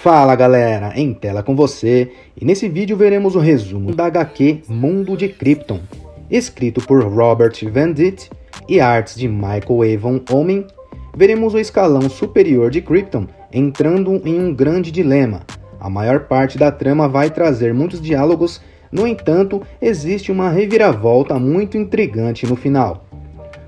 Fala galera, em tela com você, e nesse vídeo veremos o resumo da HQ Mundo de Krypton, escrito por Robert Venditti e artes de Michael Avon Omen. Veremos o escalão superior de Krypton entrando em um grande dilema. A maior parte da trama vai trazer muitos diálogos, no entanto, existe uma reviravolta muito intrigante no final.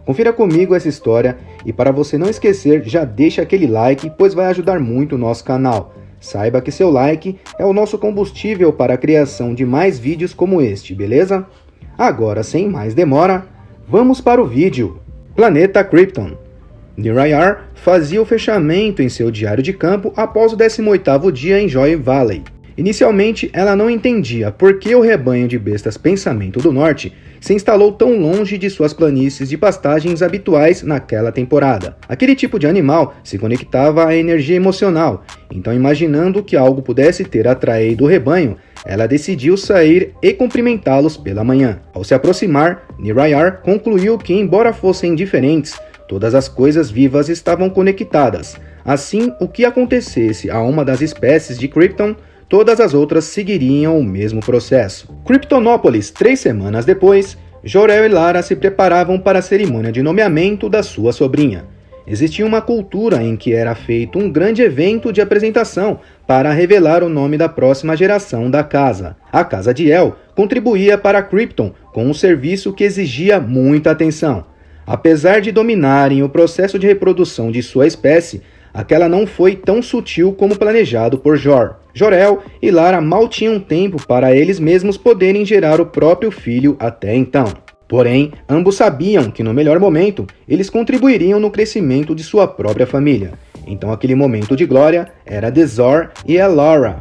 Confira comigo essa história e para você não esquecer, já deixa aquele like, pois vai ajudar muito o nosso canal. Saiba que seu like é o nosso combustível para a criação de mais vídeos como este, beleza? Agora, sem mais demora, vamos para o vídeo. Planeta Krypton. Neera fazia o fechamento em seu diário de campo após o 18º dia em Joy Valley. Inicialmente, ela não entendia por que o rebanho de bestas Pensamento do Norte se instalou tão longe de suas planícies de pastagens habituais naquela temporada. Aquele tipo de animal se conectava à energia emocional, então imaginando que algo pudesse ter atraído o rebanho, ela decidiu sair e cumprimentá-los pela manhã. Ao se aproximar, Neera concluiu que, embora fossem diferentes, todas as coisas vivas estavam conectadas. Assim, o que acontecesse a uma das espécies de Krypton, todas as outras seguiriam o mesmo processo. Kryptonópolis, 3 semanas depois, Jor-El e Lara se preparavam para a cerimônia de nomeamento da sua sobrinha. Existia uma cultura em que era feito um grande evento de apresentação para revelar o nome da próxima geração da casa. A casa de El contribuía para Krypton com um serviço que exigia muita atenção. Apesar de dominarem o processo de reprodução de sua espécie, aquela não foi tão sutil como planejado por Jor. Jor-El e Lara mal tinham tempo para eles mesmos poderem gerar o próprio filho até então. Porém, ambos sabiam que no melhor momento, eles contribuiriam no crescimento de sua própria família. Então aquele momento de glória era de Zor e Elara.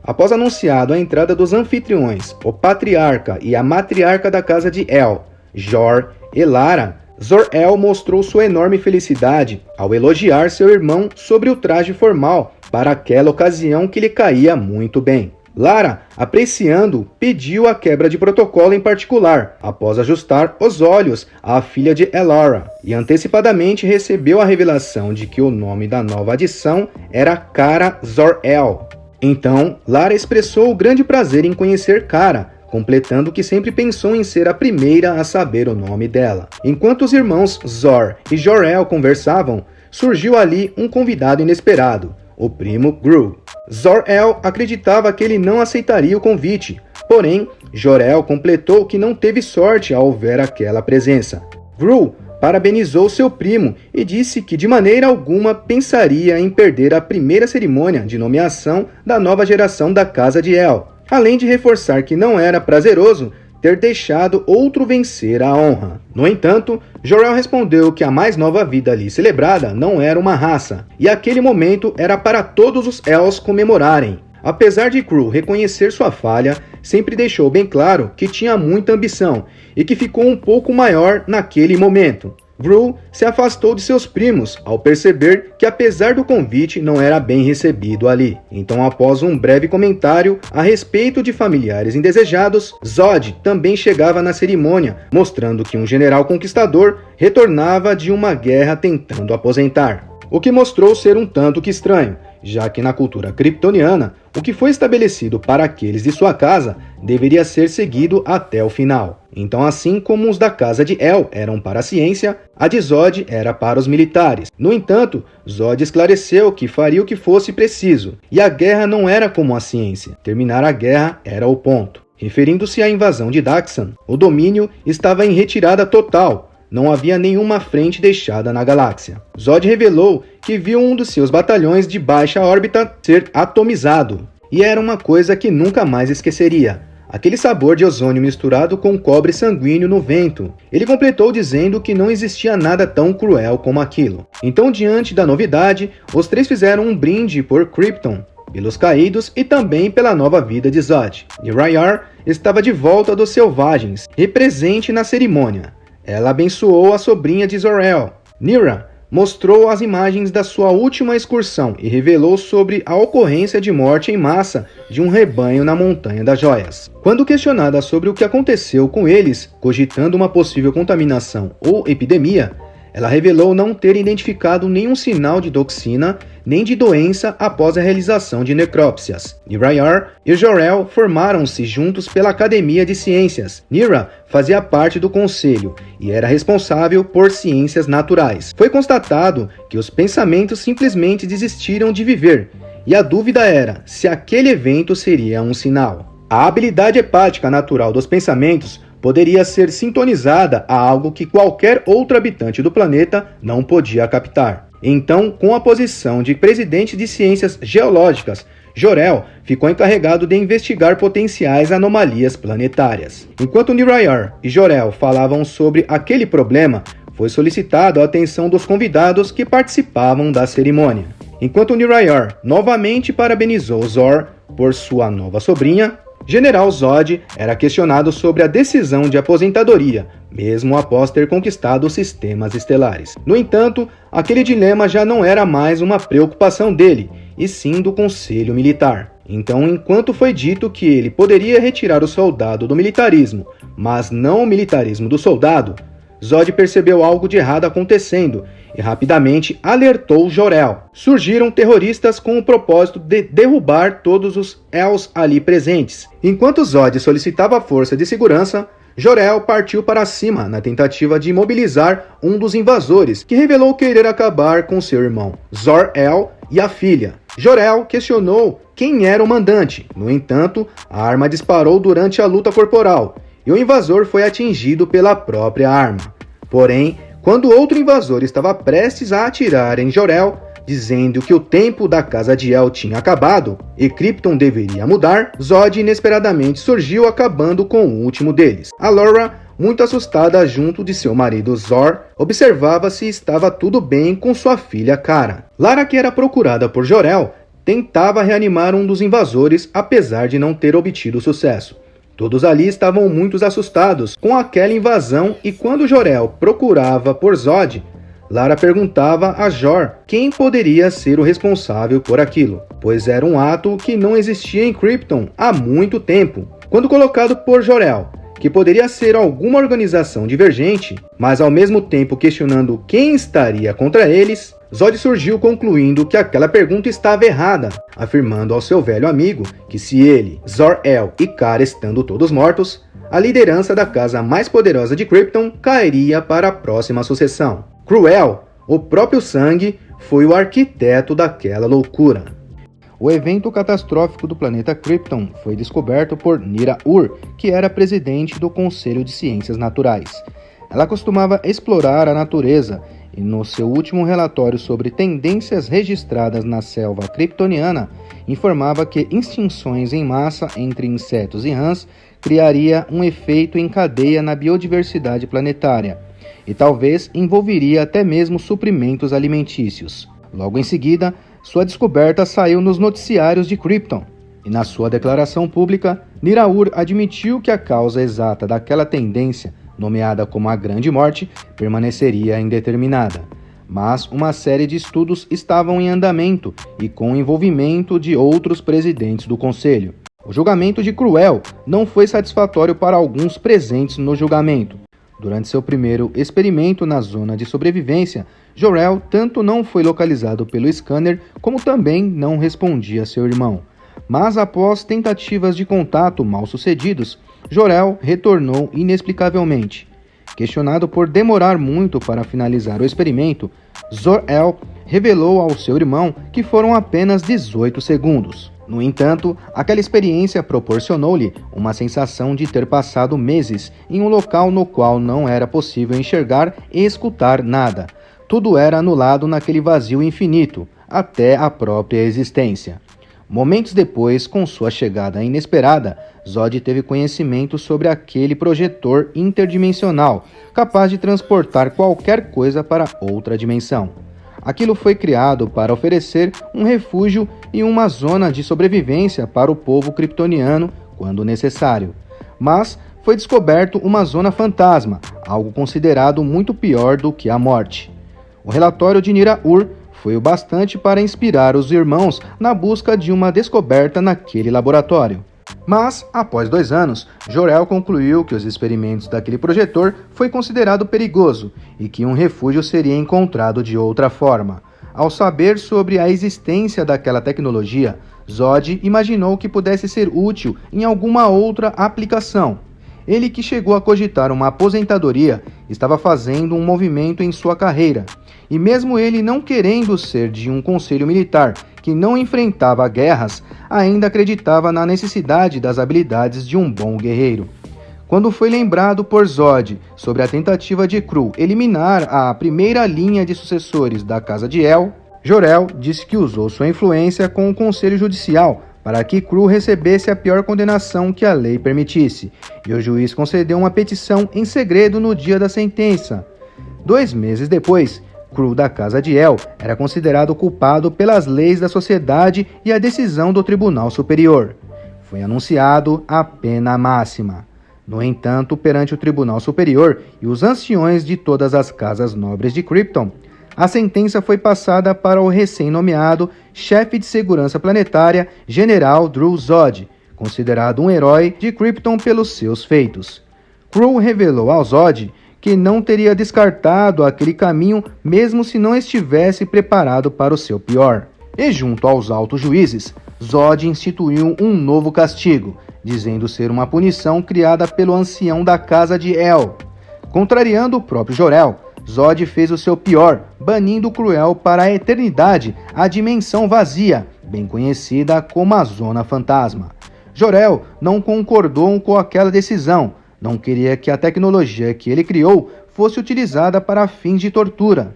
Após anunciado a entrada dos anfitriões, o patriarca e a matriarca da casa de El, Jor e Lara, Zor-El mostrou sua enorme felicidade ao elogiar seu irmão sobre o traje formal para aquela ocasião que lhe caía muito bem. Lara, apreciando, pediu a quebra de protocolo em particular, após ajustar os olhos à filha de Elara, e antecipadamente recebeu a revelação de que o nome da nova adição era Kara Zor-El. Então, Lara expressou o grande prazer em conhecer Kara, completando que sempre pensou em ser a primeira a saber o nome dela. Enquanto os irmãos Zor e Jor-El conversavam, surgiu ali um convidado inesperado, o primo Gru. Zor-El acreditava que ele não aceitaria o convite, porém, Jor-El completou que não teve sorte ao ver aquela presença. Gru parabenizou seu primo e disse que de maneira alguma pensaria em perder a primeira cerimônia de nomeação da nova geração da casa de El, além de reforçar que não era prazeroso ter deixado outro vencer a honra. No entanto, Jor-El respondeu que a mais nova vida ali celebrada não era uma raça, e aquele momento era para todos os Els comemorarem. Apesar de Gru reconhecer sua falha, sempre deixou bem claro que tinha muita ambição, e que ficou um pouco maior naquele momento. Gru se afastou de seus primos ao perceber que, apesar do convite, não era bem recebido ali. Então, após um breve comentário a respeito de familiares indesejados, Zod também chegava na cerimônia, mostrando que um general conquistador retornava de uma guerra tentando aposentar. O que mostrou ser um tanto que estranho, já que na cultura kryptoniana, o que foi estabelecido para aqueles de sua casa deveria ser seguido até o final. Então, assim como os da casa de El eram para a ciência, a de Zod era para os militares. No entanto, Zod esclareceu que faria o que fosse preciso, e a guerra não era como a ciência. Terminar a guerra era o ponto. Referindo-se à invasão de Daxan, o domínio estava em retirada total. Não havia nenhuma frente deixada na galáxia. Zod revelou que viu um dos seus batalhões de baixa órbita ser atomizado. E era uma coisa que nunca mais esqueceria. Aquele sabor de ozônio misturado com cobre sanguíneo no vento. Ele completou dizendo que não existia nada tão cruel como aquilo. Então, diante da novidade, os três fizeram um brinde por Krypton, pelos caídos e também pela nova vida de Zod. Neera estava de volta dos selvagens e presente na cerimônia. Ela abençoou a sobrinha de Zor-El. Neera mostrou as imagens da sua última excursão e revelou sobre a ocorrência de morte em massa de um rebanho na Montanha das Joias. Quando questionada sobre o que aconteceu com eles, cogitando uma possível contaminação ou epidemia, Ela revelou não ter identificado nenhum sinal de toxina nem de doença após a realização de necrópsias. Nirayar e Jor-El formaram-se juntos pela Academia de Ciências. Nira fazia parte do conselho e era responsável por ciências naturais. Foi constatado que os pensamentos simplesmente desistiram de viver, e a dúvida era se aquele evento seria um sinal. A habilidade hepática natural dos pensamentos poderia ser sintonizada a algo que qualquer outro habitante do planeta não podia captar. Então, com a posição de presidente de ciências geológicas, Jor-El ficou encarregado de investigar potenciais anomalias planetárias. Enquanto Nirayar e Jor-El falavam sobre aquele problema, foi solicitado a atenção dos convidados que participavam da cerimônia. Enquanto Nirayar novamente parabenizou Zor por sua nova sobrinha, General Zod era questionado sobre a decisão de aposentadoria, mesmo após ter conquistado os sistemas estelares. No entanto, aquele dilema já não era mais uma preocupação dele, e sim do Conselho Militar. Então, enquanto foi dito que ele poderia retirar o soldado do militarismo, mas não o militarismo do soldado, Zod percebeu algo de errado acontecendo e rapidamente alertou Jor-El. Surgiram terroristas com o propósito de derrubar todos os Els ali presentes. Enquanto Zod solicitava força de segurança, Jor-El partiu para cima na tentativa de imobilizar um dos invasores, que revelou querer acabar com seu irmão, Zor-El, e a filha. Jor-El questionou quem era o mandante. No entanto, a arma disparou durante a luta corporal, e o invasor foi atingido pela própria arma. Porém, quando outro invasor estava prestes a atirar em Jor-El, dizendo que o tempo da Casa de El tinha acabado e Krypton deveria mudar, Zod inesperadamente surgiu, acabando com o último deles. A Laura, muito assustada junto de seu marido Zor, observava se estava tudo bem com sua filha Kara. Lara, que era procurada por Jor-El, tentava reanimar um dos invasores, apesar de não ter obtido sucesso. Todos ali estavam muito assustados com aquela invasão, e quando Jor-El procurava por Zod, Lara perguntava a Jor quem poderia ser o responsável por aquilo, pois era um ato que não existia em Krypton há muito tempo. Quando colocado por Jor-El que poderia ser alguma organização divergente, mas ao mesmo tempo questionando quem estaria contra eles, Zod surgiu concluindo que aquela pergunta estava errada, afirmando ao seu velho amigo que se ele, Zor-El e Kara estando todos mortos, a liderança da casa mais poderosa de Krypton cairia para a próxima sucessão. Cruel, o próprio Sangue, foi o arquiteto daquela loucura. O evento catastrófico do planeta Krypton foi descoberto por Nira-Ur, que era presidente do Conselho de Ciências Naturais. Ela costumava explorar a natureza e, no seu último relatório sobre tendências registradas na selva kryptoniana, informava que extinções em massa entre insetos e rãs criaria um efeito em cadeia na biodiversidade planetária e talvez envolveria até mesmo suprimentos alimentícios. Logo em seguida, sua descoberta saiu nos noticiários de Krypton, e na sua declaração pública, Nira-Ur admitiu que a causa exata daquela tendência, nomeada como a Grande Morte, permaneceria indeterminada. Mas uma série de estudos estavam em andamento e com o envolvimento de outros presidentes do Conselho. O julgamento de Cruel não foi satisfatório para alguns presentes no julgamento. Durante seu primeiro experimento na zona de sobrevivência, Jor-El tanto não foi localizado pelo scanner, como também não respondia a seu irmão. Mas após tentativas de contato mal sucedidos, Jor-El retornou inexplicavelmente. Questionado por demorar muito para finalizar o experimento, Zor-El revelou ao seu irmão que foram apenas 18 segundos. No entanto, aquela experiência proporcionou-lhe uma sensação de ter passado meses em um local no qual não era possível enxergar e escutar nada. Tudo era anulado naquele vazio infinito, até a própria existência. Momentos depois, com sua chegada inesperada, Zod teve conhecimento sobre aquele projetor interdimensional, capaz de transportar qualquer coisa para outra dimensão. Aquilo foi criado para oferecer um refúgio e uma zona de sobrevivência para o povo kryptoniano quando necessário. Mas foi descoberto uma zona fantasma, algo considerado muito pior do que a morte. O relatório de Nira-Ur foi o bastante para inspirar os irmãos na busca de uma descoberta naquele laboratório. Mas, após 2 anos, Jor-El concluiu que os experimentos daquele projetor foi considerado perigoso e que um refúgio seria encontrado de outra forma. Ao saber sobre a existência daquela tecnologia, Zod imaginou que pudesse ser útil em alguma outra aplicação. Ele, que chegou a cogitar uma aposentadoria, estava fazendo um movimento em sua carreira. E mesmo ele não querendo ser de um conselho militar que não enfrentava guerras, ainda acreditava na necessidade das habilidades de um bom guerreiro. Quando foi lembrado por Zod sobre a tentativa de Krull eliminar a primeira linha de sucessores da Casa de El, Jor-El disse que usou sua influência com o Conselho Judicial para que Krull recebesse a pior condenação que a lei permitisse, e o juiz concedeu uma petição em segredo no dia da sentença. 2 meses depois, Krull da Casa de El era considerado culpado pelas leis da sociedade e a decisão do Tribunal Superior. Foi anunciado a pena máxima. No entanto, perante o Tribunal Superior e os anciões de todas as casas nobres de Krypton, a sentença foi passada para o recém-nomeado chefe de segurança planetária, General Dru-Zod, considerado um herói de Krypton pelos seus feitos. Krull revelou ao Zod que não teria descartado aquele caminho mesmo se não estivesse preparado para o seu pior. E junto aos altos juízes, Zod instituiu um novo castigo, dizendo ser uma punição criada pelo ancião da Casa de El. Contrariando o próprio Jor-El, Zod fez o seu pior, banindo Krull para a eternidade, a dimensão vazia, bem conhecida como a Zona Fantasma. Jor-El não concordou com aquela decisão, não queria que a tecnologia que ele criou fosse utilizada para fins de tortura.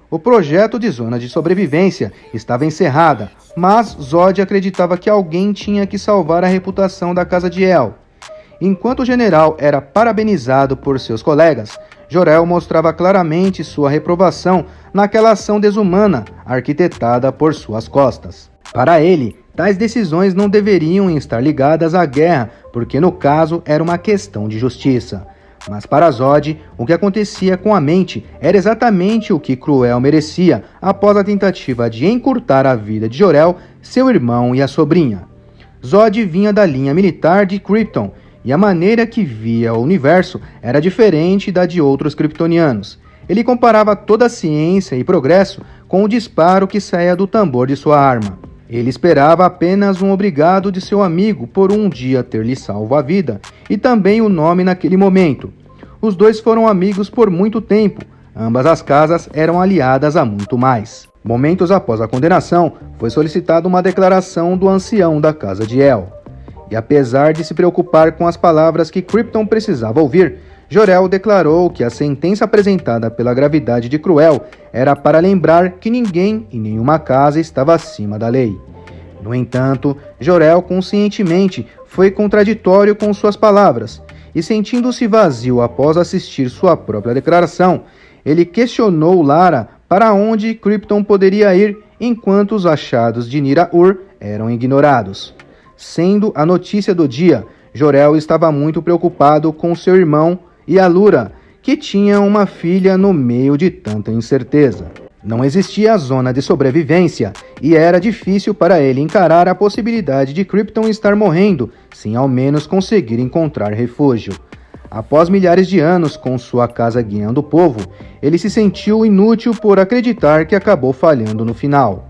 O projeto de Zona de Sobrevivência estava encerrada, mas Zod acreditava que alguém tinha que salvar a reputação da Casa de El. Enquanto o general era parabenizado por seus colegas, Jor-El mostrava claramente sua reprovação naquela ação desumana arquitetada por suas costas. Para ele, tais decisões não deveriam estar ligadas à guerra, porque no caso era uma questão de justiça. Mas para Zod, o que acontecia com a mente era exatamente o que Krull merecia após a tentativa de encurtar a vida de Jor-El, seu irmão e a sobrinha. Zod vinha da linha militar de Krypton, e a maneira que via o universo era diferente da de outros kryptonianos. Ele comparava toda a ciência e progresso com o disparo que saía do tambor de sua arma. Ele esperava apenas um obrigado de seu amigo por um dia ter lhe salvo a vida, e também o nome naquele momento. Os dois foram amigos por muito tempo, ambas as casas eram aliadas há muito mais. Momentos após a condenação, foi solicitada uma declaração do ancião da Casa de El. E apesar de se preocupar com as palavras que Krypton precisava ouvir, Jor-El declarou que a sentença apresentada pela gravidade de Krull era para lembrar que ninguém e nenhuma casa estava acima da lei. No entanto, Jor-El conscientemente foi contraditório com suas palavras, e sentindo-se vazio após assistir sua própria declaração, ele questionou Lara para onde Krypton poderia ir enquanto os achados de Nyra-Ur eram ignorados. Sendo a notícia do dia, Jor-El estava muito preocupado com seu irmão e Alura, que tinha uma filha no meio de tanta incerteza. Não existia a zona de sobrevivência e era difícil para ele encarar a possibilidade de Krypton estar morrendo sem ao menos conseguir encontrar refúgio. Após milhares de anos com sua casa guiando o povo, ele se sentiu inútil por acreditar que acabou falhando no final.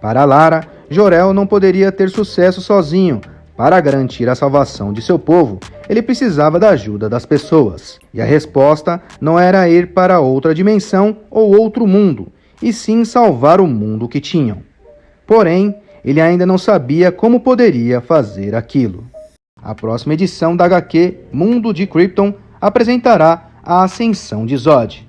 Para Lara, Jor-El não poderia ter sucesso sozinho. Para garantir a salvação de seu povo, ele precisava da ajuda das pessoas. E a resposta não era ir para outra dimensão ou outro mundo, e sim salvar o mundo que tinham. Porém, ele ainda não sabia como poderia fazer aquilo. A próxima edição da HQ Mundo de Krypton apresentará a ascensão de Zod.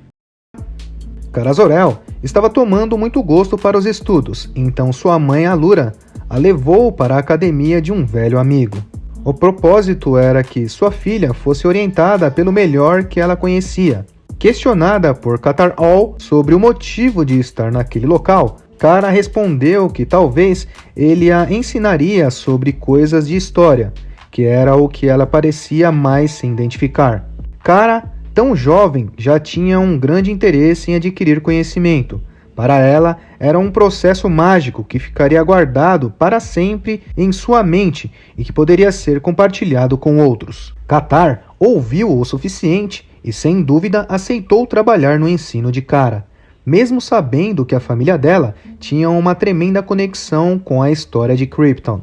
Zor-El estava tomando muito gosto para os estudos, então sua mãe Alura a levou para a academia de um velho amigo. O propósito era que sua filha fosse orientada pelo melhor que ela conhecia. Questionada por Katar-Ol sobre o motivo de estar naquele local, Kara respondeu que talvez ele a ensinaria sobre coisas de história, que era o que ela parecia mais se identificar. Kara, tão jovem, já tinha um grande interesse em adquirir conhecimento, Para ela, era um processo mágico que ficaria guardado para sempre em sua mente e que poderia ser compartilhado com outros. Qatar ouviu o suficiente e, sem dúvida, aceitou trabalhar no ensino de Kara, mesmo sabendo que a família dela tinha uma tremenda conexão com a história de Krypton.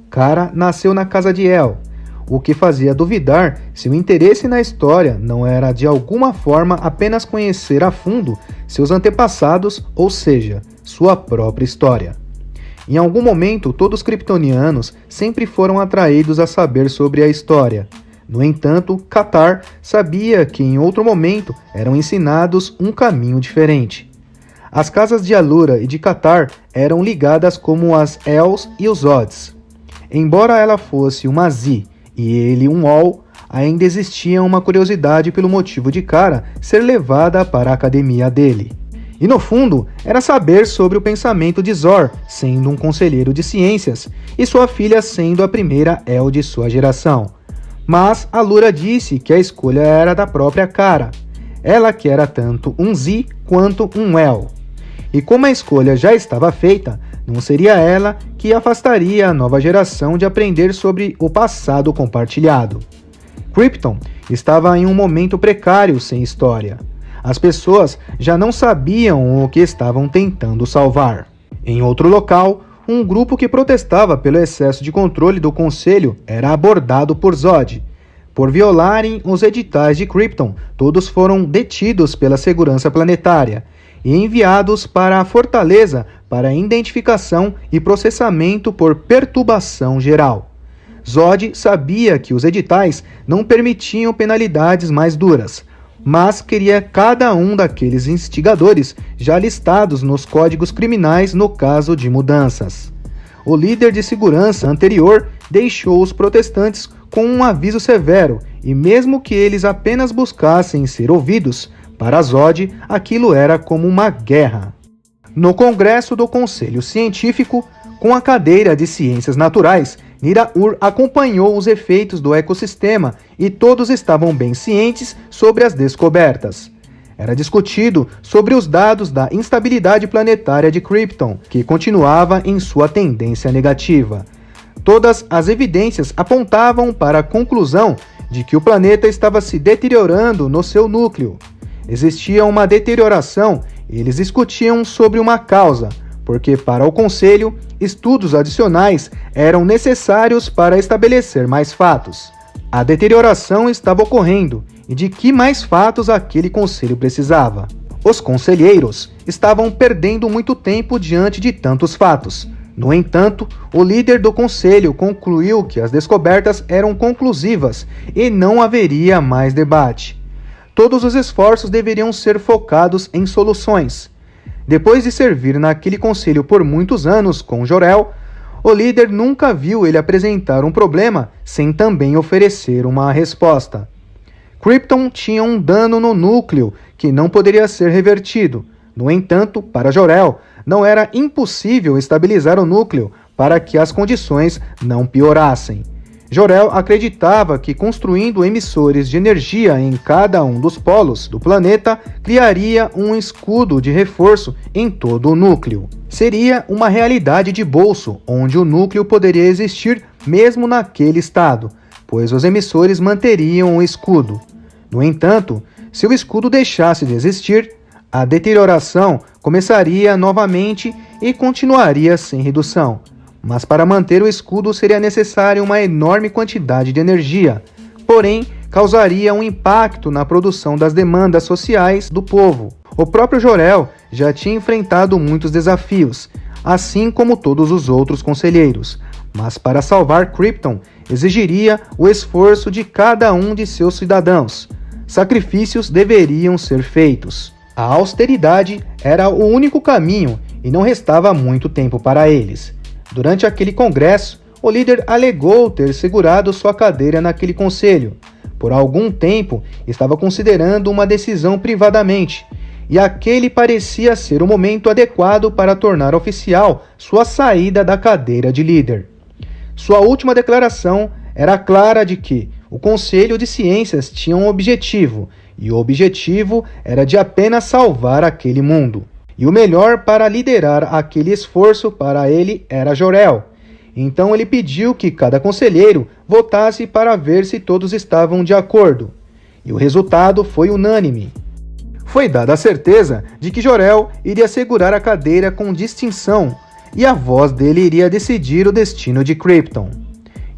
Kara nasceu na casa de El, o que fazia duvidar se o interesse na história não era de alguma forma apenas conhecer a fundo seus antepassados, ou seja, sua própria história. Em algum momento, todos os kryptonianos sempre foram atraídos a saber sobre a história. No entanto, Qatar sabia que em outro momento eram ensinados um caminho diferente. As casas de Alura e de Qatar eram ligadas como as Els e os Zods. Embora ela fosse uma Zi e ele um Ol, ainda existia uma curiosidade pelo motivo de Kara ser levada para a academia dele. E no fundo, era saber sobre o pensamento de Zor, sendo um conselheiro de ciências, e sua filha sendo a primeira El de sua geração. Mas Alura disse que a escolha era da própria Kara, ela que era tanto um Zi quanto um El. E como a escolha já estava feita, não seria ela que afastaria a nova geração de aprender sobre o passado compartilhado. Krypton estava em um momento precário sem história. As pessoas já não sabiam o que estavam tentando salvar. Em outro local, um grupo que protestava pelo excesso de controle do Conselho era abordado por Zod. Por violarem os editais de Krypton, todos foram detidos pela segurança planetária e enviados para a fortaleza para identificação e processamento por perturbação geral. Zod sabia que os editais não permitiam penalidades mais duras, mas queria cada um daqueles instigadores já listados nos códigos criminais no caso de mudanças. O líder de segurança anterior deixou os protestantes com um aviso severo, e mesmo que eles apenas buscassem ser ouvidos, para Zod aquilo era como uma guerra. No Congresso do Conselho Científico, com a cadeira de Ciências Naturais, Nira-Ur acompanhou os efeitos do ecossistema e todos estavam bem cientes sobre as descobertas. Era discutido sobre os dados da instabilidade planetária de Krypton, que continuava em sua tendência negativa. Todas as evidências apontavam para a conclusão de que o planeta estava se deteriorando no seu núcleo. Existia uma deterioração e eles discutiam sobre uma causa, porque para o Conselho, estudos adicionais eram necessários para estabelecer mais fatos. A deterioração estava ocorrendo, e de que mais fatos aquele Conselho precisava? Os conselheiros estavam perdendo muito tempo diante de tantos fatos. No entanto, o líder do Conselho concluiu que as descobertas eram conclusivas e não haveria mais debate. Todos os esforços deveriam ser focados em soluções. Depois de servir naquele conselho por muitos anos com Jor-El, o líder nunca viu ele apresentar um problema sem também oferecer uma resposta. Krypton tinha um dano no núcleo que não poderia ser revertido. No entanto, para Jor-El, não era impossível estabilizar o núcleo para que as condições não piorassem. Jor-El acreditava que construindo emissores de energia em cada um dos polos do planeta criaria um escudo de reforço em todo o núcleo. Seria uma realidade de bolso, onde o núcleo poderia existir mesmo naquele estado, pois os emissores manteriam o escudo. No entanto, se o escudo deixasse de existir, a deterioração começaria novamente e continuaria sem redução. Mas para manter o escudo seria necessária uma enorme quantidade de energia, porém causaria um impacto na produção das demandas sociais do povo. O próprio Jor-El já tinha enfrentado muitos desafios, assim como todos os outros conselheiros, mas para salvar Krypton exigiria o esforço de cada um de seus cidadãos. Sacrifícios deveriam ser feitos. A austeridade era o único caminho e não restava muito tempo para eles. Durante aquele congresso, o líder alegou ter segurado sua cadeira naquele conselho. Por algum tempo, estava considerando uma decisão privadamente, e aquele parecia ser o momento adequado para tornar oficial sua saída da cadeira de líder. Sua última declaração era clara de que o Conselho de Ciências tinha um objetivo, e o objetivo era de apenas salvar aquele mundo. e o melhor para liderar aquele esforço para ele era Jor-El. Então ele pediu que cada conselheiro votasse para ver se todos estavam de acordo, e o resultado foi unânime. Foi dada a certeza de que Jor-El iria segurar a cadeira com distinção, e a voz dele iria decidir o destino de Krypton.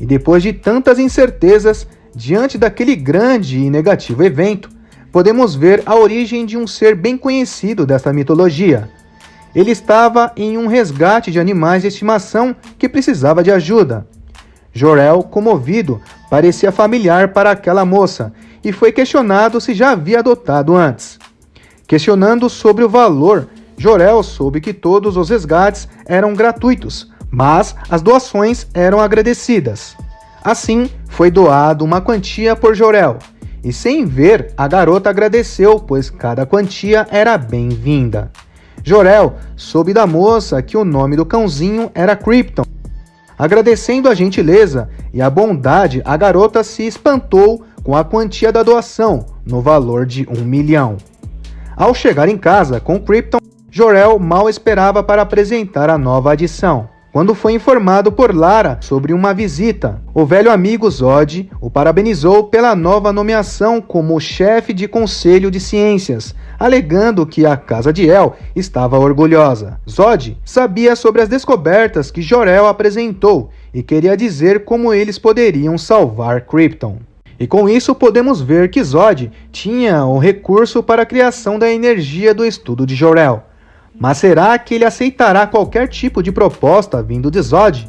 E depois de tantas incertezas, diante daquele grande e negativo evento, podemos ver a origem de um ser bem conhecido desta mitologia. Ele estava em um resgate de animais de estimação que precisava de ajuda. Jor-El, comovido, parecia familiar para aquela moça e foi questionado se já havia adotado antes. Questionando sobre o valor, Jor-El soube que todos os resgates eram gratuitos, mas as doações eram agradecidas. Assim, foi doado uma quantia por Jor-El, e sem ver, a garota agradeceu, pois cada quantia era bem-vinda. Jor-El soube da moça que o nome do cãozinho era Krypton. Agradecendo a gentileza e a bondade, a garota se espantou com a quantia da doação, no valor de 1 milhão. Ao chegar em casa com Krypton, Jor-El mal esperava para apresentar a nova adição. Quando foi informado por Lara sobre uma visita, o velho amigo Zod o parabenizou pela nova nomeação como chefe de conselho de ciências, alegando que a Casa de El estava orgulhosa. Zod sabia sobre as descobertas que Jor-El apresentou e queria dizer como eles poderiam salvar Krypton. E com isso podemos ver que Zod tinha o recurso para a criação da energia do estudo de Jor-El. Mas será que ele aceitará qualquer tipo de proposta vindo de Zod?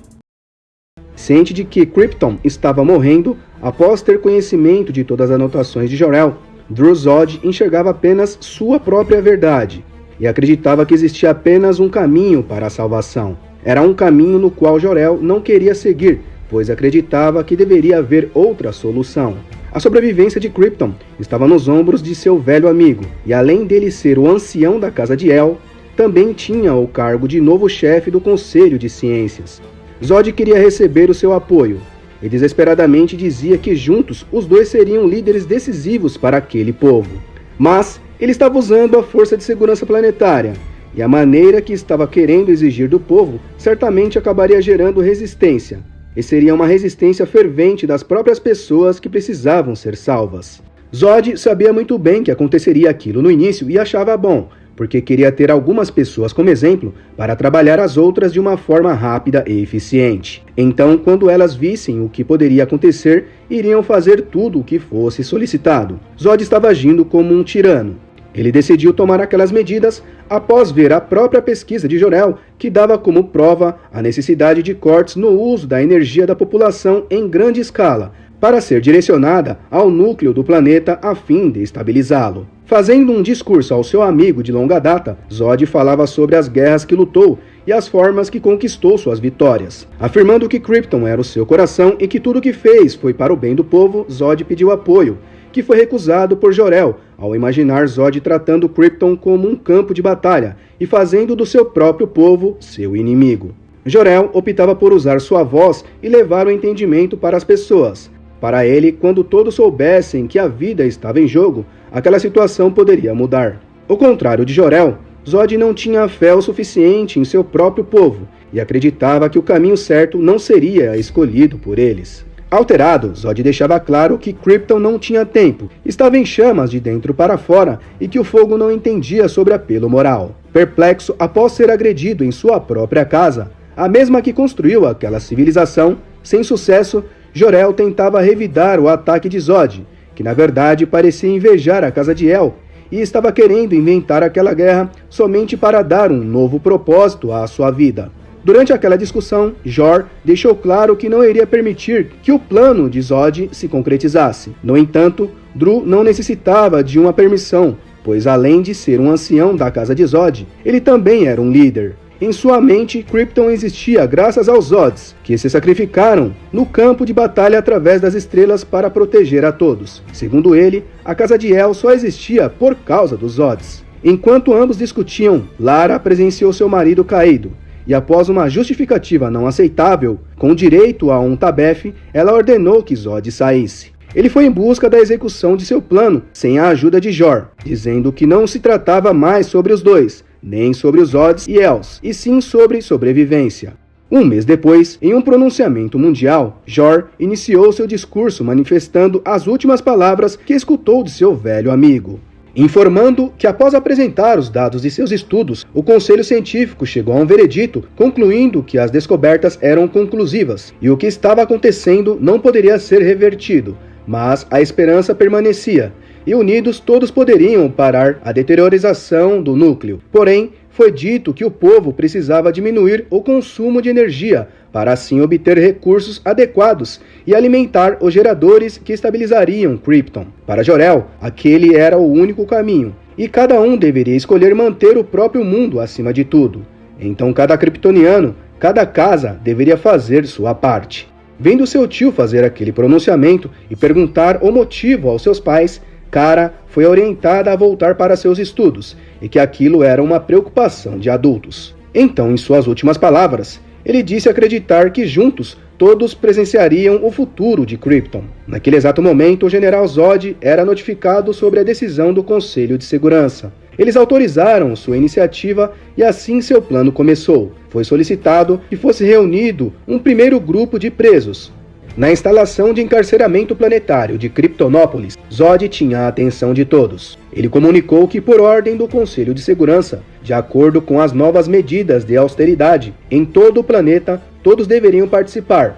Ciente de que Krypton estava morrendo após ter conhecimento de todas as anotações de Jor-El, Dru-Zod enxergava apenas sua própria verdade e acreditava que existia apenas um caminho para a salvação. Era um caminho no qual Jor-El não queria seguir, pois acreditava que deveria haver outra solução. A sobrevivência de Krypton estava nos ombros de seu velho amigo, e além dele ser o ancião da Casa de El, também tinha o cargo de novo chefe do Conselho de Ciências. Zod queria receber o seu apoio, e desesperadamente dizia que juntos os dois seriam líderes decisivos para aquele povo. Mas ele estava usando a força de segurança planetária, e a maneira que estava querendo exigir do povo certamente acabaria gerando resistência, e seria uma resistência fervente das próprias pessoas que precisavam ser salvas. Zod sabia muito bem que aconteceria aquilo no início e achava bom, porque queria ter algumas pessoas como exemplo para trabalhar as outras de uma forma rápida e eficiente. Então, quando elas vissem o que poderia acontecer, iriam fazer tudo o que fosse solicitado. Zod estava agindo como um tirano. Ele decidiu tomar aquelas medidas após ver a própria pesquisa de Jor-El, que dava como prova a necessidade de cortes no uso da energia da população em grande escala, para ser direcionada ao núcleo do planeta a fim de estabilizá-lo. Fazendo um discurso ao seu amigo de longa data, Zod falava sobre as guerras que lutou e as formas que conquistou suas vitórias. Afirmando que Krypton era o seu coração e que tudo o que fez foi para o bem do povo, Zod pediu apoio, que foi recusado por Jor-El, ao imaginar Zod tratando Krypton como um campo de batalha e fazendo do seu próprio povo seu inimigo. Jor-El optava por usar sua voz e levar o entendimento para as pessoas. Para ele, quando todos soubessem que a vida estava em jogo, aquela situação poderia mudar. Ao contrário de Jor-El, Zod não tinha fé o suficiente em seu próprio povo e acreditava que o caminho certo não seria escolhido por eles. Alterado, Zod deixava claro que Krypton não tinha tempo, estava em chamas de dentro para fora e que o fogo não entendia sobre apelo moral. Perplexo após ser agredido em sua própria casa, a mesma que construiu aquela civilização, sem sucesso, Jor-El tentava revidar o ataque de Zod, que na verdade parecia invejar a Casa de El e estava querendo inventar aquela guerra somente para dar um novo propósito à sua vida. Durante aquela discussão, Jor deixou claro que não iria permitir que o plano de Zod se concretizasse. No entanto, Dru não necessitava de uma permissão, pois além de ser um ancião da Casa de Zod, ele também era um líder. Em sua mente, Krypton existia graças aos Zods, que se sacrificaram no campo de batalha através das estrelas para proteger a todos. Segundo ele, a Casa de El só existia por causa dos Zods. Enquanto ambos discutiam, Lara presenciou seu marido caído, e após uma justificativa não aceitável, com direito a um tabefe, ela ordenou que Zod saísse. Ele foi em busca da execução de seu plano, sem a ajuda de Jor, dizendo que não se tratava mais sobre os dois, nem sobre os Zods e Els, e sim sobre sobrevivência. Um mês depois, em um pronunciamento mundial, Jor iniciou seu discurso manifestando as últimas palavras que escutou de seu velho amigo, informando que após apresentar os dados de seus estudos, o conselho científico chegou a um veredito, concluindo que as descobertas eram conclusivas e o que estava acontecendo não poderia ser revertido, mas a esperança permanecia, e unidos todos poderiam parar a deteriorização do núcleo. Porém, foi dito que o povo precisava diminuir o consumo de energia para assim obter recursos adequados e alimentar os geradores que estabilizariam Krypton. Para Jor-El, aquele era o único caminho, e cada um deveria escolher manter o próprio mundo acima de tudo. Então cada kryptoniano, cada casa deveria fazer sua parte. Vendo seu tio fazer aquele pronunciamento e perguntar o motivo aos seus pais, Kara foi orientada a voltar para seus estudos e que aquilo era uma preocupação de adultos. Então, em suas últimas palavras, ele disse acreditar que juntos todos presenciariam o futuro de Krypton. Naquele exato momento, o General Zod era notificado sobre a decisão do Conselho de Segurança. Eles autorizaram sua iniciativa e assim seu plano começou. Foi solicitado que fosse reunido um primeiro grupo de presos. Na instalação de encarceramento planetário de Kryptonópolis, Zod tinha a atenção de todos. Ele comunicou que, por ordem do Conselho de Segurança, de acordo com as novas medidas de austeridade, em todo o planeta, todos deveriam participar.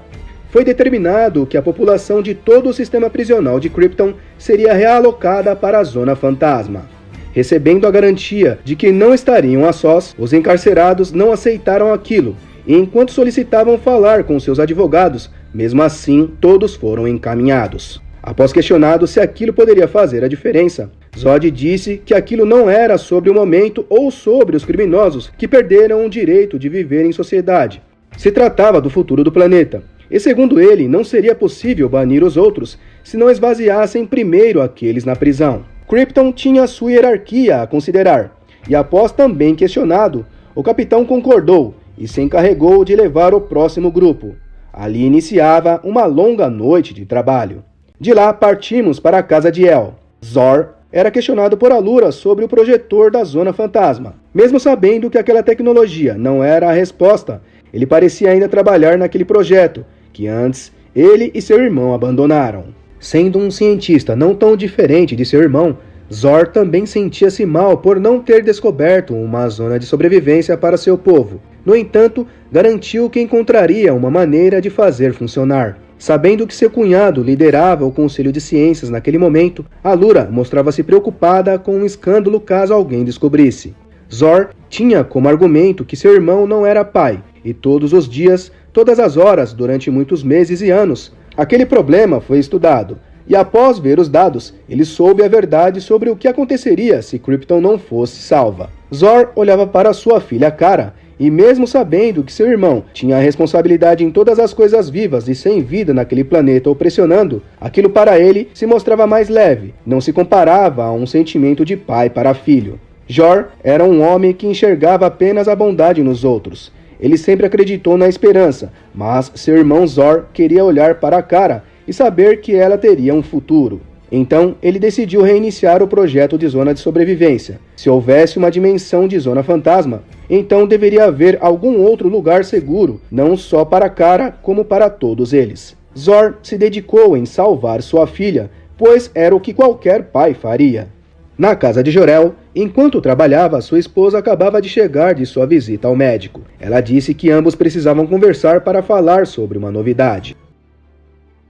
Foi determinado que a população de todo o sistema prisional de Krypton seria realocada para a Zona Fantasma. Recebendo a garantia de que não estariam a sós, os encarcerados não aceitaram aquilo, e enquanto solicitavam falar com seus advogados, mesmo assim, todos foram encaminhados. Após questionado se aquilo poderia fazer a diferença, Zod disse que aquilo não era sobre o momento ou sobre os criminosos que perderam o direito de viver em sociedade. Se tratava do futuro do planeta, e segundo ele, não seria possível banir os outros se não esvaziassem primeiro aqueles na prisão. Krypton tinha sua hierarquia a considerar, e após também questionado, o capitão concordou e se encarregou de levar o próximo grupo. Ali iniciava uma longa noite de trabalho. De lá partimos para a casa de El. Zor era questionado por Alura sobre o projetor da Zona Fantasma. Mesmo sabendo que aquela tecnologia não era a resposta, ele parecia ainda trabalhar naquele projeto, que antes ele e seu irmão abandonaram. Sendo um cientista não tão diferente de seu irmão, Zor também sentia-se mal por não ter descoberto uma zona de sobrevivência para seu povo. No entanto, garantiu que encontraria uma maneira de fazer funcionar. Sabendo que seu cunhado liderava o Conselho de Ciências naquele momento, Alura mostrava-se preocupada com um escândalo caso alguém descobrisse. Zor tinha como argumento que seu irmão não era pai, e todos os dias, todas as horas, durante muitos meses e anos, aquele problema foi estudado. E após ver os dados, ele soube a verdade sobre o que aconteceria se Krypton não fosse salva. Zor olhava para sua filha Kara, e mesmo sabendo que seu irmão tinha a responsabilidade em todas as coisas vivas e sem vida naquele planeta o pressionando, aquilo para ele se mostrava mais leve, não se comparava a um sentimento de pai para filho. Jor era um homem que enxergava apenas a bondade nos outros. Ele sempre acreditou na esperança, mas seu irmão Zor queria olhar para Kara e saber que ela teria um futuro. Então, ele decidiu reiniciar o projeto de Zona de Sobrevivência. Se houvesse uma dimensão de Zona Fantasma, então deveria haver algum outro lugar seguro, não só para Kara, como para todos eles. Zor se dedicou em salvar sua filha, pois era o que qualquer pai faria. Na casa de Jor-El, enquanto trabalhava, sua esposa acabava de chegar de sua visita ao médico. Ela disse que ambos precisavam conversar para falar sobre uma novidade.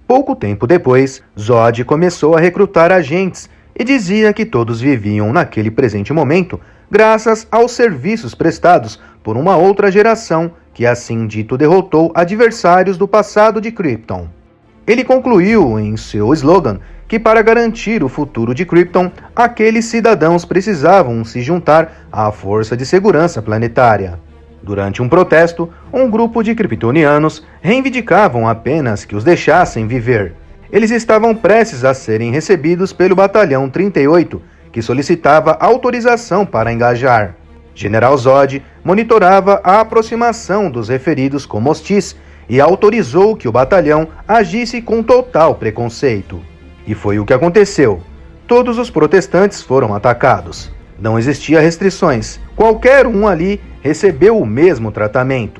Pouco tempo depois, Zod começou a recrutar agentes e dizia que todos viviam naquele presente momento graças aos serviços prestados por uma outra geração que, assim dito, derrotou adversários do passado de Krypton. Ele concluiu em seu slogan que para garantir o futuro de Krypton, aqueles cidadãos precisavam se juntar à Força de Segurança Planetária. Durante um protesto, um grupo de kryptonianos reivindicavam apenas que os deixassem viver. Eles estavam prestes a serem recebidos pelo Batalhão 38, que solicitava autorização para engajar. General Zod monitorava a aproximação dos referidos como hostis e autorizou que o batalhão agisse com total preconceito. E foi o que aconteceu. Todos os protestantes foram atacados. Não existia restrições. Qualquer um ali recebeu o mesmo tratamento.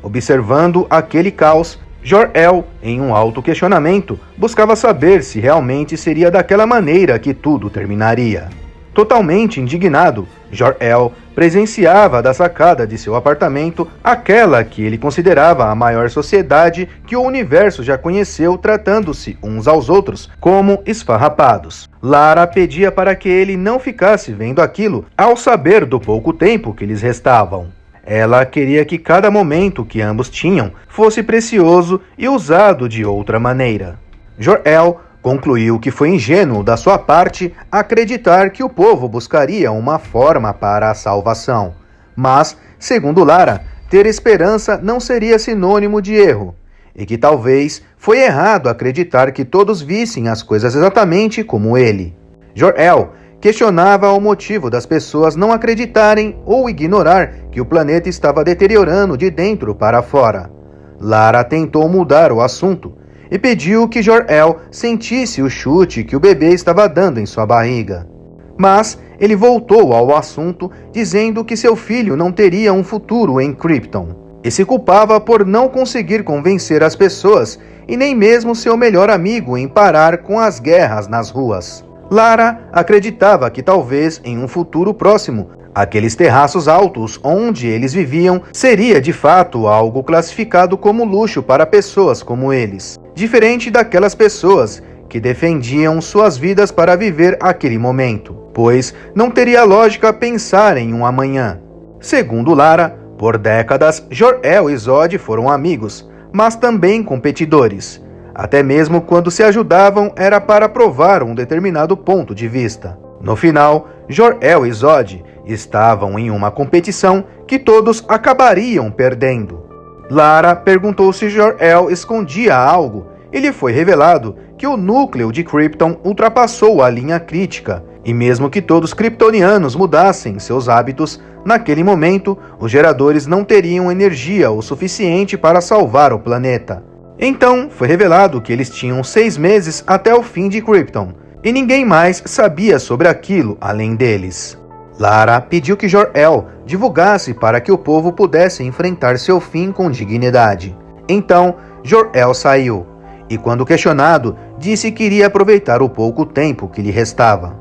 Observando aquele caos, Jor-El, em um auto-questionamento, buscava saber se realmente seria daquela maneira que tudo terminaria. Totalmente indignado, Jor-El presenciava da sacada de seu apartamento aquela que ele considerava a maior sociedade que o universo já conheceu, tratando-se uns aos outros como esfarrapados. Lara pedia para que ele não ficasse vendo aquilo ao saber do pouco tempo que lhes restavam. Ela queria que cada momento que ambos tinham fosse precioso e usado de outra maneira. Jor-El concluiu que foi ingênuo da sua parte acreditar que o povo buscaria uma forma para a salvação. Mas, segundo Lara, ter esperança não seria sinônimo de erro, e que talvez foi errado acreditar que todos vissem as coisas exatamente como ele. Jor-El questionava o motivo das pessoas não acreditarem ou ignorar que o planeta estava deteriorando de dentro para fora. Lara tentou mudar o assunto e pediu que Jor-El sentisse o chute que o bebê estava dando em sua barriga. Mas ele voltou ao assunto, dizendo que seu filho não teria um futuro em Krypton, e se culpava por não conseguir convencer as pessoas e nem mesmo seu melhor amigo em parar com as guerras nas ruas. Lara acreditava que talvez em um futuro próximo, aqueles terraços altos onde eles viviam seria de fato algo classificado como luxo para pessoas como eles, diferente daquelas pessoas que defendiam suas vidas para viver aquele momento, pois não teria lógica pensar em um amanhã. Segundo Lara, por décadas, Jor-El e Zod foram amigos, mas também competidores. Até mesmo quando se ajudavam era para provar um determinado ponto de vista. No final, Jor-El e Zod estavam em uma competição que todos acabariam perdendo. Lara perguntou se Jor-El escondia algo e lhe foi revelado que o núcleo de Krypton ultrapassou a linha crítica, e mesmo que todos os kryptonianos mudassem seus hábitos, naquele momento os geradores não teriam energia o suficiente para salvar o planeta. Então foi revelado que eles tinham 6 meses até o fim de Krypton, e ninguém mais sabia sobre aquilo além deles. Lara pediu que Jor-El divulgasse para que o povo pudesse enfrentar seu fim com dignidade. Então Jor-El saiu, e quando questionado, disse que iria aproveitar o pouco tempo que lhe restava.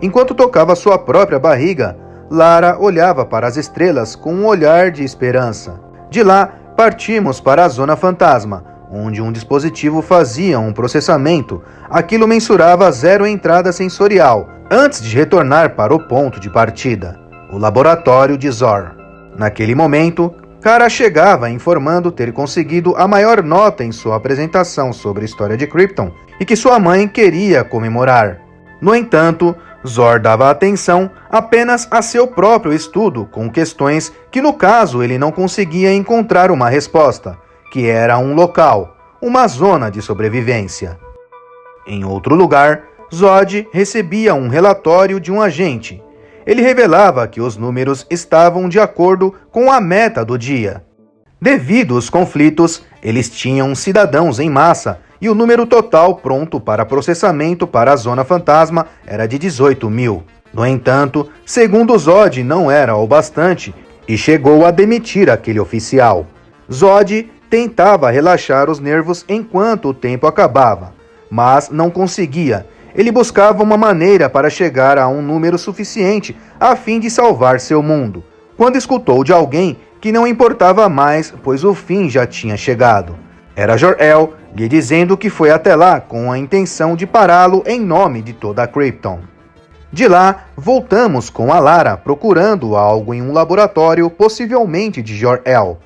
Enquanto tocava sua própria barriga, Lara olhava para as estrelas com um olhar de esperança. De lá, partimos para a Zona Fantasma, onde um dispositivo fazia um processamento. Aquilo mensurava 0 entrada sensorial, antes de retornar para o ponto de partida, o laboratório de Zor. Naquele momento, Kara chegava informando ter conseguido a maior nota em sua apresentação sobre a história de Krypton e que sua mãe queria comemorar. No entanto, Zor dava atenção apenas a seu próprio estudo, com questões que no caso ele não conseguia encontrar uma resposta, que era um local, uma zona de sobrevivência. Em outro lugar, Zod recebia um relatório de um agente. Ele revelava que os números estavam de acordo com a meta do dia. Devido aos conflitos, eles tinham cidadãos em massa e o número total pronto para processamento para a Zona Fantasma era de 18 mil. No entanto, segundo Zod, não era o bastante e chegou a demitir aquele oficial. Zod tentava relaxar os nervos enquanto o tempo acabava, mas não conseguia. Ele buscava uma maneira para chegar a um número suficiente a fim de salvar seu mundo, quando escutou de alguém que não importava mais, pois o fim já tinha chegado. Era Jor-El lhe dizendo que foi até lá com a intenção de pará-lo em nome de toda a Krypton. De lá, voltamos com a Lara procurando algo em um laboratório, possivelmente de Jor-El.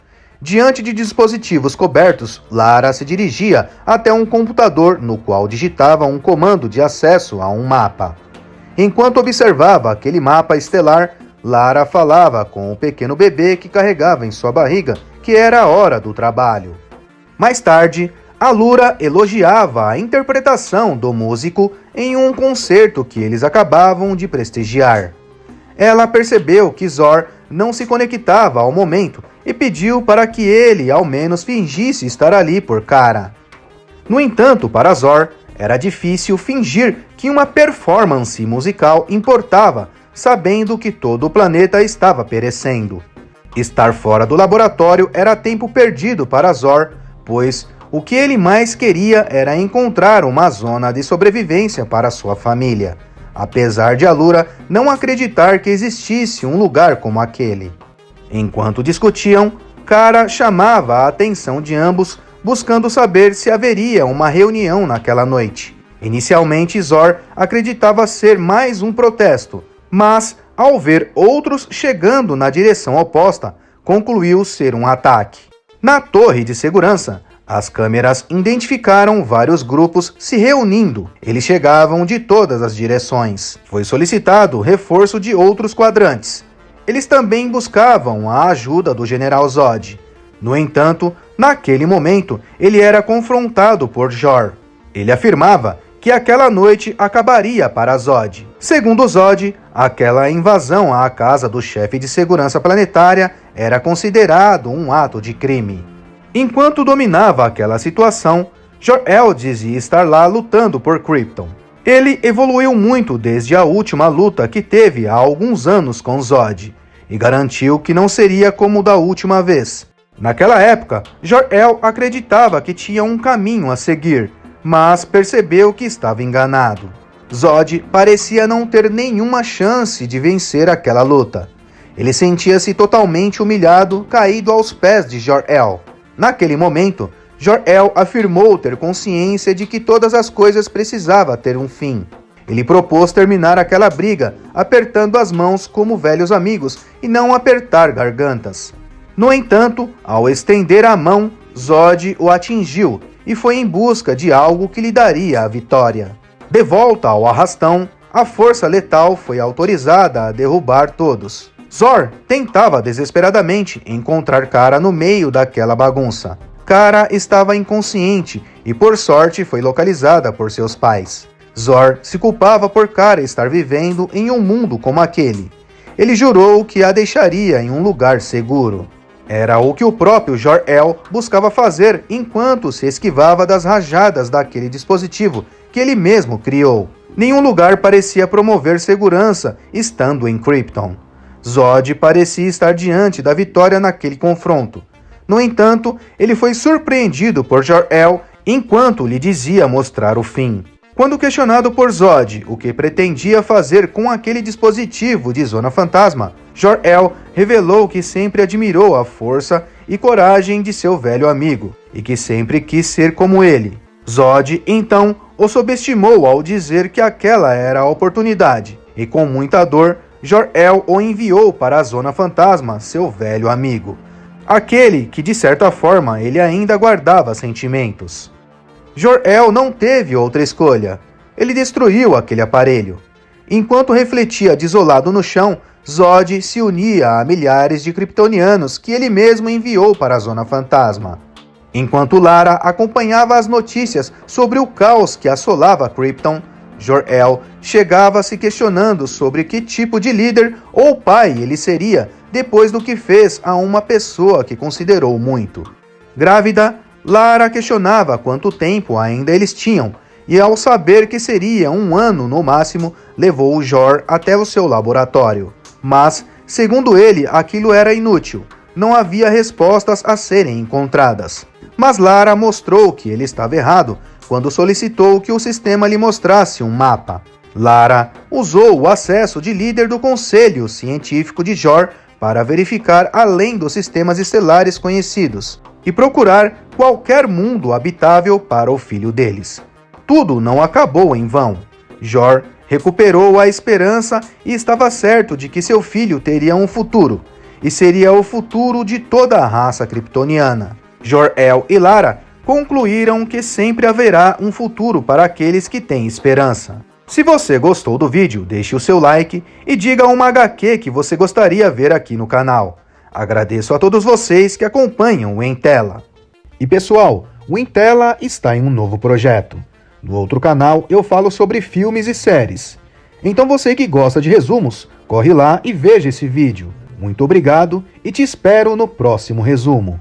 Diante de dispositivos cobertos, Lara se dirigia até um computador no qual digitava um comando de acesso a um mapa. Enquanto observava aquele mapa estelar, Lara falava com o pequeno bebê que carregava em sua barriga que era a hora do trabalho. Mais tarde, Alura elogiava a interpretação do músico em um concerto que eles acabavam de prestigiar. Ela percebeu que Zor não se conectava ao momento e pediu para que ele ao menos fingisse estar ali por Kara. No entanto, para Zor, era difícil fingir que uma performance musical importava, sabendo que todo o planeta estava perecendo. Estar fora do laboratório era tempo perdido para Zor, pois o que ele mais queria era encontrar uma zona de sobrevivência para sua família, apesar de Alura não acreditar que existisse um lugar como aquele. Enquanto discutiam, Kara chamava a atenção de ambos, buscando saber se haveria uma reunião naquela noite. Inicialmente, Zor acreditava ser mais um protesto, mas, ao ver outros chegando na direção oposta, concluiu ser um ataque. Na torre de segurança, as câmeras identificaram vários grupos se reunindo. Eles chegavam de todas as direções. Foi solicitado reforço de outros quadrantes. Eles também buscavam a ajuda do General Zod. No entanto, naquele momento, ele era confrontado por Jor. Ele afirmava que aquela noite acabaria para Zod. Segundo Zod, aquela invasão à casa do chefe de segurança planetária era considerado um ato de crime. Enquanto dominava aquela situação, Jor-El dizia estar lá lutando por Krypton. Ele evoluiu muito desde a última luta que teve há alguns anos com Zod, e garantiu que não seria como da última vez. Naquela época, Jor-El acreditava que tinha um caminho a seguir, mas percebeu que estava enganado. Zod parecia não ter nenhuma chance de vencer aquela luta. Ele sentia-se totalmente humilhado, caído aos pés de Jor-El. Naquele momento, Jor-El afirmou ter consciência de que todas as coisas precisavam ter um fim. Ele propôs terminar aquela briga, apertando as mãos como velhos amigos e não apertar gargantas. No entanto, ao estender a mão, Zod o atingiu e foi em busca de algo que lhe daria a vitória. De volta ao arrastão, a força letal foi autorizada a derrubar todos. Zor tentava desesperadamente encontrar Kara no meio daquela bagunça. Kara estava inconsciente e, por sorte, foi localizada por seus pais. Zor se culpava por Kara estar vivendo em um mundo como aquele. Ele jurou que a deixaria em um lugar seguro. Era o que o próprio Jor-El buscava fazer enquanto se esquivava das rajadas daquele dispositivo que ele mesmo criou. Nenhum lugar parecia promover segurança estando em Krypton. Zod parecia estar diante da vitória naquele confronto. No entanto, ele foi surpreendido por Jor-El enquanto lhe dizia mostrar o fim. Quando questionado por Zod o que pretendia fazer com aquele dispositivo de Zona Fantasma, Jor-El revelou que sempre admirou a força e coragem de seu velho amigo, e que sempre quis ser como ele. Zod, então, o subestimou ao dizer que aquela era a oportunidade, e com muita dor, Jor-El o enviou para a Zona Fantasma, seu velho amigo. Aquele que, de certa forma, ele ainda guardava sentimentos. Jor-El não teve outra escolha. Ele destruiu aquele aparelho. Enquanto refletia desolado no chão, Zod se unia a milhares de kryptonianos que ele mesmo enviou para a Zona Fantasma. Enquanto Lara acompanhava as notícias sobre o caos que assolava Krypton, Jor-El chegava se questionando sobre que tipo de líder ou pai ele seria depois do que fez a uma pessoa que considerou muito. Grávida, Lara questionava quanto tempo ainda eles tinham, e ao saber que seria 1 ano no máximo, levou Jor até o seu laboratório. Mas, segundo ele, aquilo era inútil, não havia respostas a serem encontradas. Mas Lara mostrou que ele estava errado quando solicitou que o sistema lhe mostrasse um mapa. Lara usou o acesso de líder do Conselho Científico de Jor para verificar além dos sistemas estelares conhecidos e procurar qualquer mundo habitável para o filho deles. Tudo não acabou em vão. Jor recuperou a esperança e estava certo de que seu filho teria um futuro, e seria o futuro de toda a raça kryptoniana. Jor-El e Lara concluíram que sempre haverá um futuro para aqueles que têm esperança. Se você gostou do vídeo, deixe o seu like e diga uma HQ que você gostaria de ver aqui no canal. Agradeço a todos vocês que acompanham o Em Tela. E pessoal, o Em Tela está em um novo projeto. No outro canal eu falo sobre filmes e séries. Então você que gosta de resumos, corre lá e veja esse vídeo. Muito obrigado e te espero no próximo resumo.